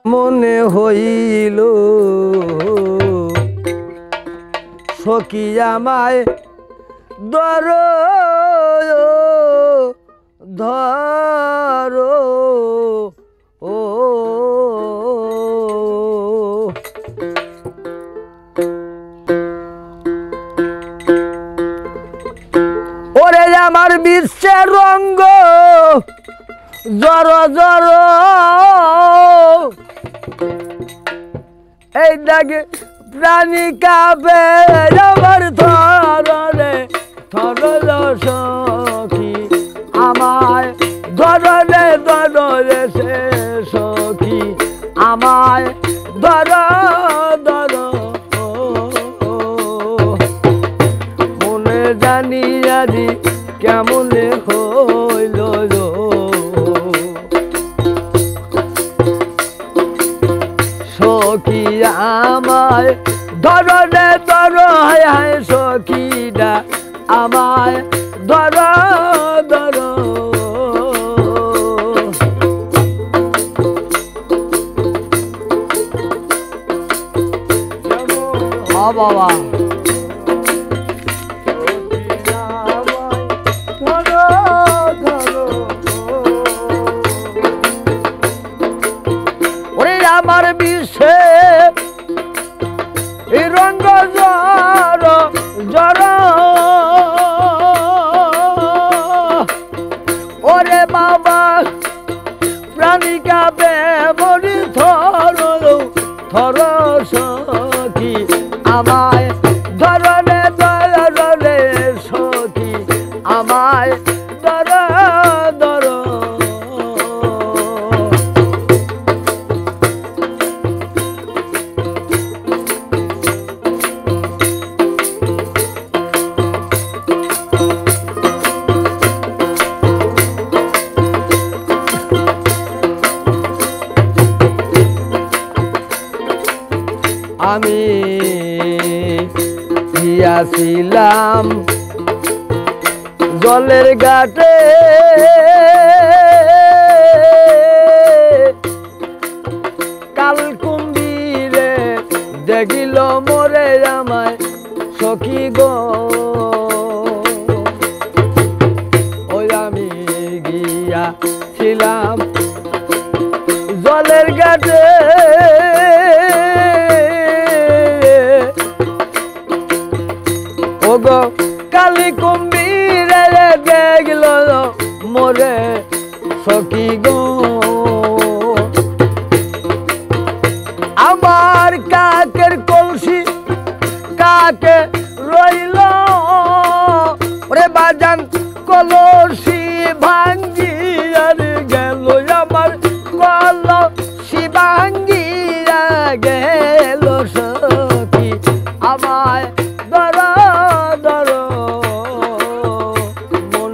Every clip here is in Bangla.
মনে হইল সখী আমায় ধর ধরো ও ওরে আমার বিশ্বের রঙ্গ জর জর এই দেখে প্রাণী কাবে আমার ধরনে ধরল সখী আমায় ধরনে ধরলে সে সখী আমায় ধর ধর মনে জানি আজি কেমন হইল সখী আমায় ধরনে ধর হায় সখীরা আমায় ধর ধর বাবা ওরে আমার বিশ্বে এই রঙ্গ জর জর ওরে বাবা প্রাণী কাবে মরি ধর ধর সখী আমায় ধরনে ধরলে সখী আমায় ধর ধর আমি গিয়াছিলাম জলের ঘাটে কালকুম্ভীরে দেখিল মোরে আমায় সখী গো ওই আমি গিয়াছিলাম জলের ঘাটে ওগো কালী কুম্ভীরে দেখল মোরে সখী গো আমার কাকের কলসি কাকে রইল ওরে বাজান কলসি ভাঙ্গি আর গেল আমার কলসি ভাঙ্গিয়া গেল সখী আমায় ধর ধর মন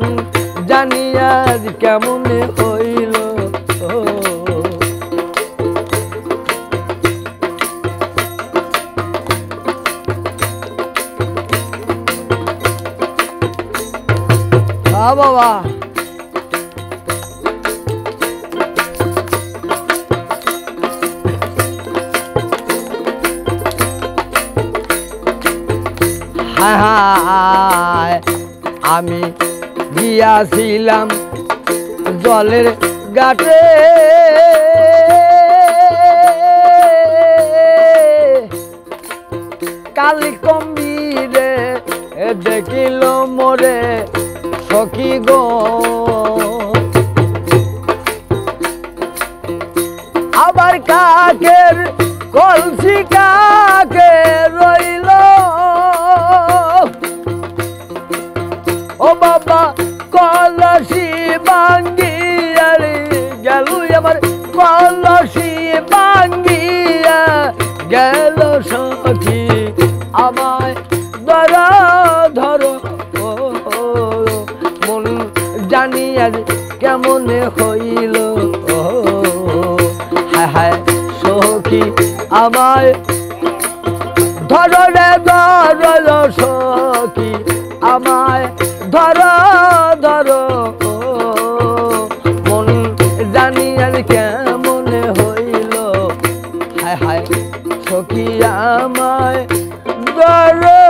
জানিয়া কেমন হইল বাবা হায় আমি গিয়াছিলাম জলের ঘাটে কালী কুম্ভীরে দেখিল মোরে সখী গো আবার কাকের কলসি কাকে রইল ও বাবা কলসি ভাঙ্গিয়া গেল আমার কলসি ভাঙ্গিয়া গেল সখী আমায় ধর ধর মন জানিয়া কেমন হইল হায় হায় সখী আমায় ধরনে ধরল সখী আমায় ধর ধর মন জানি আর কেমন হইল হায় সখী আমায় ধরো